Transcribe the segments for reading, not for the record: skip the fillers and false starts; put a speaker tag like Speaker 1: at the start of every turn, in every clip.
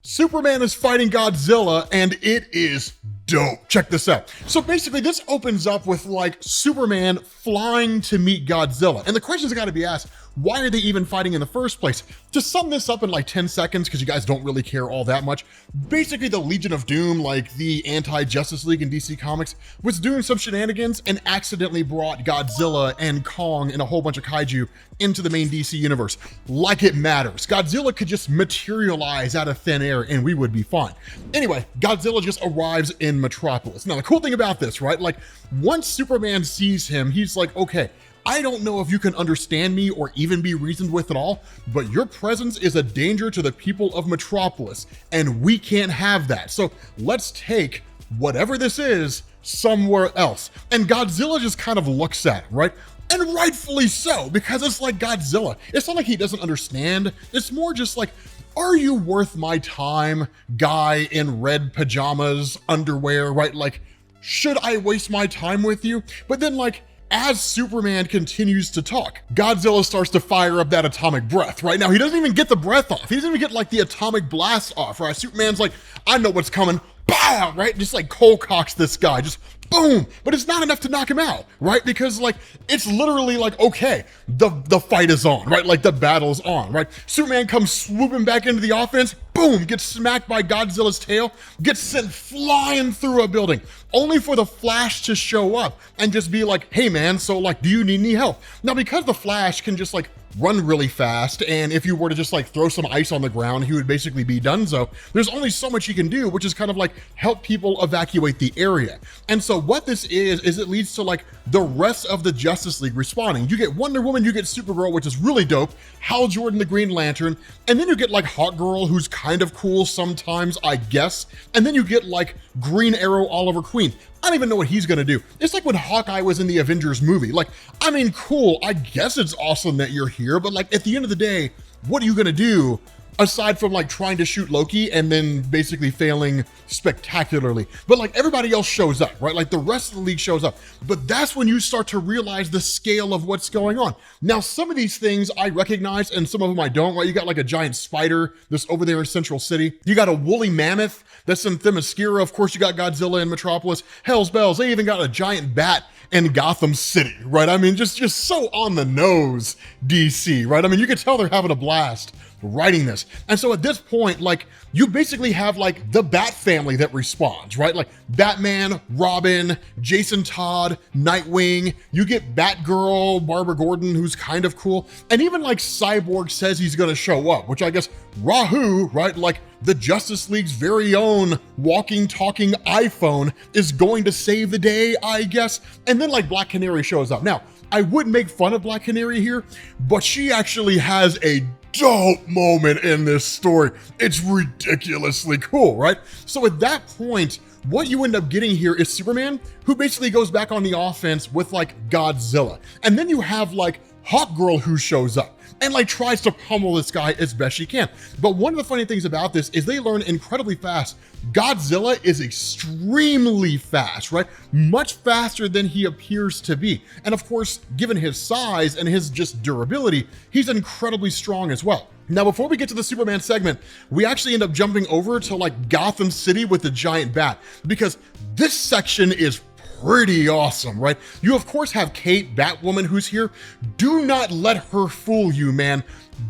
Speaker 1: Superman is fighting Godzilla, and it is dope. Check this out. So basically, this opens up with like Superman flying to meet Godzilla. And the question's got to be asked, why are they even fighting in the first place? To sum this up in like 10 seconds, because you guys don't really care all that much, basically the Legion of Doom, like the anti-Justice League in DC Comics, was doing some shenanigans and accidentally brought Godzilla and Kong and a whole bunch of kaiju into the main DC universe. Like it matters. Godzilla could just materialize out of thin air and we would be fine. Anyway, Godzilla just arrives in Metropolis. Now, the cool thing about this, right? Like, once Superman sees him, he's like, okay, I don't know if you can understand me or even be reasoned with at all, but your presence is a danger to the people of Metropolis, and we can't have that. So let's take whatever this is somewhere else. And Godzilla just kind of looks at him, right? And rightfully so, because it's like Godzilla. It's not like he doesn't understand. It's more just like, are you worth my time, guy in red pajamas, underwear, right? Like, should I waste my time with you? But then like, as Superman continues to talk, Godzilla starts to fire up that atomic breath. Right now, he doesn't even get the breath off. He doesn't even get like the atomic blast off, right? Superman's like, I know what's coming. Pow, right? Just like cold cocks this guy, just boom. But it's not enough to knock him out, right? Because like, it's literally like, okay, the fight is on, right? Like the battle is on, right? Superman comes swooping back into the offense, boom, gets smacked by Godzilla's tail, gets sent flying through a building, only for the Flash to show up and just be like, hey man, so like, do you need any help? Now, because the Flash can just like run really fast, and if you were to just like throw some ice on the ground, he would basically be donezo. There's only so much he can do, which is kind of like help people evacuate the area. And so what this is it leads to like the rest of the Justice League responding. You get Wonder Woman, you get Supergirl, which is really dope, Hal Jordan, the Green Lantern, and then you get like Hawk Girl, who's kind of cool sometimes, I guess, and then you get like Green Arrow, Oliver Queen. I don't even know what he's gonna do. It's like when Hawkeye was in the Avengers movie. Like, I mean, cool, I guess it's awesome that you're here, but like at the end of the day, what are you gonna do aside from like trying to shoot Loki and then basically failing spectacularly? But like everybody else shows up, right? Like the rest of the league shows up. But that's when you start to realize the scale of what's going on. Now, some of these things I recognize and some of them I don't, right? You got like a giant spider that's over there in Central City. You got a woolly mammoth that's in Themyscira. Of course, you got Godzilla in Metropolis. Hell's bells, they even got a giant bat in Gotham City, right? I mean, just so on the nose, DC, right? I mean, you can tell they're having a blast writing this. And so at this point, like, you basically have like the Bat family that responds, right? Like Batman, Robin, Jason Todd, Nightwing, you get Batgirl, Barbara Gordon, who's kind of cool. And even like Cyborg says he's gonna show up, which I guess Rahoo, right? Like the Justice League's very own walking, talking iPhone is going to save the day, I guess. And then like Black Canary shows up. Now, I would make fun of Black Canary here, but she actually has a dope moment in this story. It's ridiculously cool, right? So at that point, what you end up getting here is Superman, who basically goes back on the offense with like Godzilla. And then you have like Hawk Girl who shows up and like tries to pummel this guy as best she can. But one of the funny things about this is they learn incredibly fast. Godzilla is extremely fast, right? Much faster than he appears to be. And of course, given his size and his just durability, he's incredibly strong as well. Now, before we get to the Superman segment, we actually end up jumping over to like Gotham City with the giant bat, because this section is pretty awesome, right? You of course have Kate, Batwoman, who's here. Do not let her fool you, man.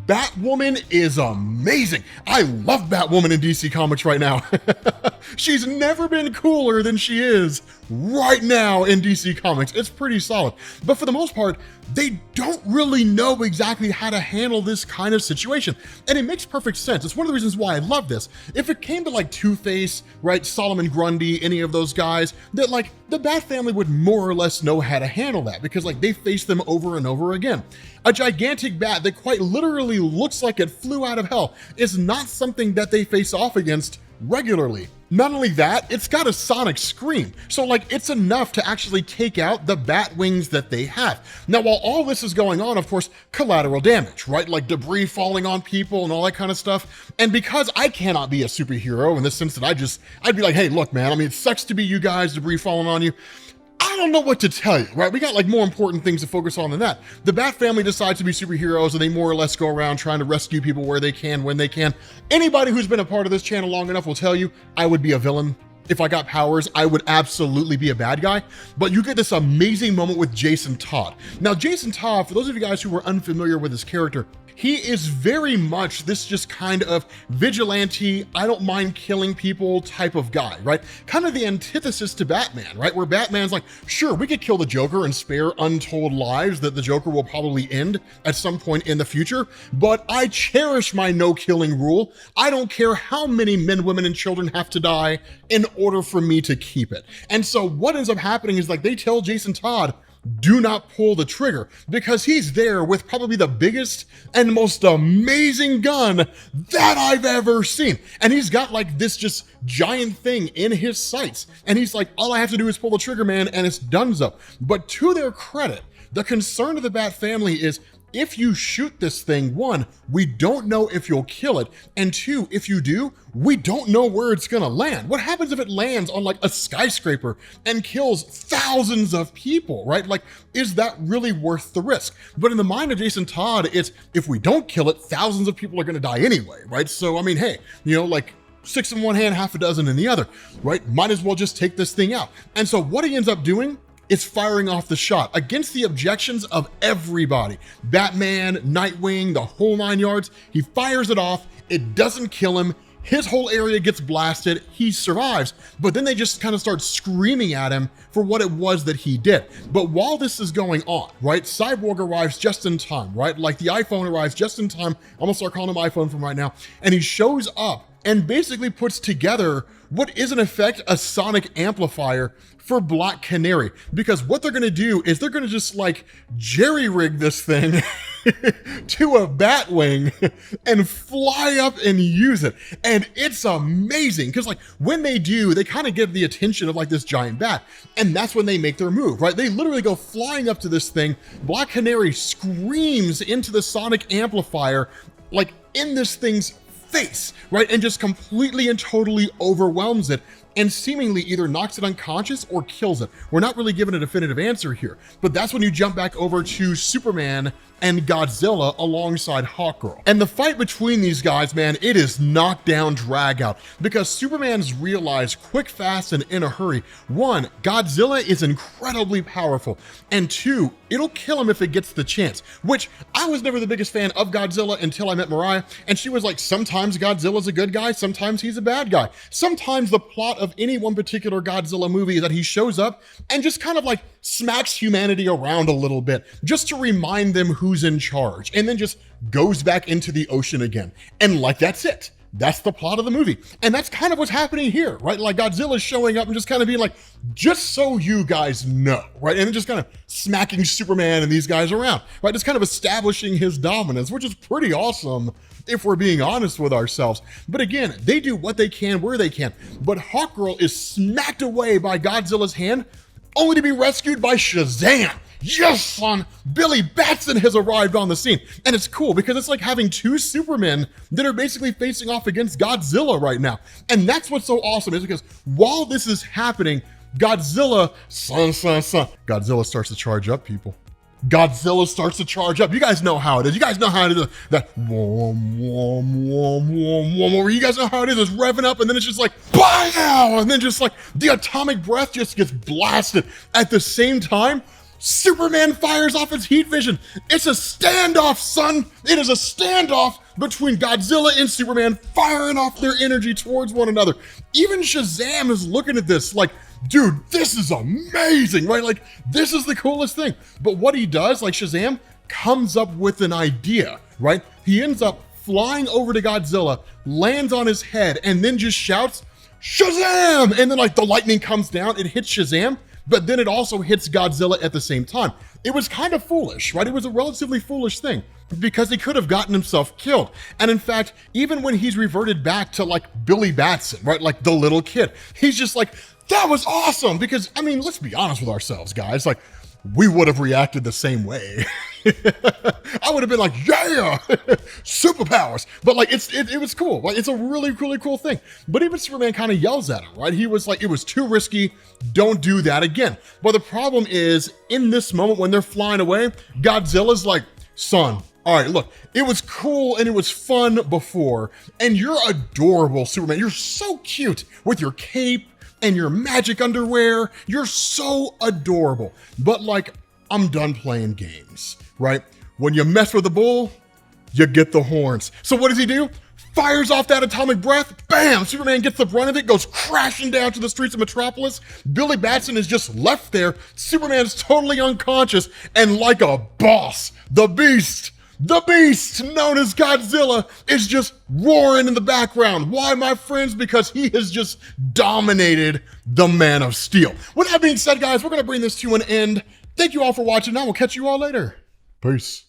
Speaker 1: Batwoman is amazing. I love Batwoman in DC Comics right now. She's never been cooler than she is right now in DC Comics. It's pretty solid. But for the most part, they don't really know exactly how to handle this kind of situation. And it makes perfect sense. It's one of the reasons why I love this. If it came to like Two-Face, right, Solomon Grundy, any of those guys, that like the Bat family would more or less know how to handle that, because like they face them over and over again. A gigantic bat that quite literally looks like it flew out of hell is not something that they face off against regularly. Not only that, it's got a sonic scream. So like it's enough to actually take out the bat wings that they have. Now, while all this is going on, of course, collateral damage, right? Like debris falling on people and all that kind of stuff. And because I cannot be a superhero in the sense that I'd be like, hey, look, man, I mean, it sucks to be you guys, debris falling on you. I don't know what to tell you, right? We got like more important things to focus on than that. The Bat family decides to be superheroes and they more or less go around trying to rescue people where they can, when they can. Anybody who's been a part of this channel long enough will tell you I would be a villain. If I got powers, I would absolutely be a bad guy. But you get this amazing moment with Jason Todd. Now, Jason Todd, for those of you guys who were unfamiliar with his character, he is very much this just kind of vigilante, I don't mind killing people type of guy, right? Kind of the antithesis to Batman, right? Where Batman's like, sure, we could kill the Joker and spare untold lives that the Joker will probably end at some point in the future, but I cherish my no killing rule. I don't care how many men, women, and children have to die in order for me to keep it. And so what ends up happening is like they tell Jason Todd, do not pull the trigger, because he's there with probably the biggest and most amazing gun that I've ever seen. And he's got like this just giant thing in his sights. And he's like, all I have to do is pull the trigger, man, and it's donezo. But to their credit, the concern of the Bat family is, if you shoot this thing, one, we don't know if you'll kill it. And two, if you do, we don't know where it's gonna land. What happens if it lands on like a skyscraper and kills thousands of people, right? Like, is that really worth the risk? But in the mind of Jason Todd, it's, if we don't kill it, thousands of people are gonna die anyway, right? So, I mean, hey, you know, like, 6 in one hand, half a dozen in the other, right? Might as well just take this thing out. And so what he ends up doing is firing off the shot against the objections of everybody. Batman, Nightwing, the whole 9 yards. He fires it off. It doesn't kill him. His whole area gets blasted. He survives, but then they just kind of start screaming at him for what it was that he did. But while this is going on, right, Cyborg arrives just in time, right? Like the iPhone arrives just in time. I'm gonna start calling him iPhone from right now. And he shows up and basically puts together what is in effect a sonic amplifier for Black Canary, because what they're gonna do is they're gonna just like jerry-rig this thing to a bat wing and fly up and use it. And it's amazing, because like when they do, they kind of get the attention of like this giant bat, and that's when they make their move, right? They literally go flying up to this thing. Black Canary screams into the sonic amplifier, like in this thing's face, right? And just completely and totally overwhelms it and seemingly either knocks it unconscious or kills it. We're not really given a definitive answer here, but that's when you jump back over to Superman and Godzilla alongside Hawkgirl. And the fight between these guys, man, it is knockdown, drag out, because Superman's realized quick, fast, and in a hurry. One, Godzilla is incredibly powerful, and two, it'll kill him if it gets the chance, which I was never the biggest fan of Godzilla until I met Mariah, and she was like, sometimes Godzilla's a good guy, sometimes he's a bad guy. Sometimes the plot of any one particular Godzilla movie is that he shows up and just kind of like smacks humanity around a little bit just to remind them who's in charge, and then just goes back into the ocean again. And like, that's it. That's the plot of the movie. And that's kind of what's happening here, right? Like Godzilla's showing up and just kind of being like, just so you guys know, right? And then just kind of smacking Superman and these guys around, right? Just kind of establishing his dominance, which is pretty awesome if we're being honest with ourselves. But again, they do what they can where they can. But Hawkgirl is smacked away by Godzilla's hand, only to be rescued by Shazam. Yes, son, Billy Batson has arrived on the scene. And it's cool because it's like having two Supermen that are basically facing off against Godzilla right now. And that's what's so awesome, is because while this is happening, Godzilla, Godzilla starts to charge up, people. Godzilla starts to charge up. You guys know how it is. You guys know how it is. That wom, wom, wom, wom, wom. You guys know how it is. It's revving up, and then it's just like, BAM! And then just like the atomic breath just gets blasted. At the same time, Superman fires off its heat vision. It's a standoff, son. It is a standoff between Godzilla and Superman firing off their energy towards one another. Even Shazam is looking at this like, dude, this is amazing, right? Like, this is the coolest thing. But what he does, like Shazam, comes up with an idea, right? He ends up flying over to Godzilla, lands on his head, and then just shouts, Shazam! And then like the lightning comes down, it hits Shazam, but then it also hits Godzilla at the same time. It was kind of foolish, right? It was a relatively foolish thing because he could have gotten himself killed. And in fact, even when he's reverted back to like Billy Batson, right? Like the little kid, he's just like, that was awesome. Because I mean, let's be honest with ourselves, guys. Like, we would have reacted the same way. I would have been like, yeah, superpowers. But like, it was cool. Like, it's a really, really cool thing. But even Superman kind of yells at him, right? He was like, it was too risky. Don't do that again. But the problem is, in this moment when they're flying away, Godzilla's like, son, all right, look, it was cool and it was fun before, and you're adorable, Superman. You're so cute with your cape and your magic underwear. You're so adorable. But like, I'm done playing games, right? When you mess with the bull, you get the horns. So what does he do? Fires off that atomic breath, bam, Superman gets the brunt of it, goes crashing down to the streets of Metropolis. Billy Batson is just left there. Superman's totally unconscious, and like a boss, the beast, known as Godzilla, is just roaring in the background. Why, my friends? Because he has just dominated the Man of Steel. With that being said, guys, we're gonna bring this to an end. Thank you all for watching. I will catch you all later. Peace.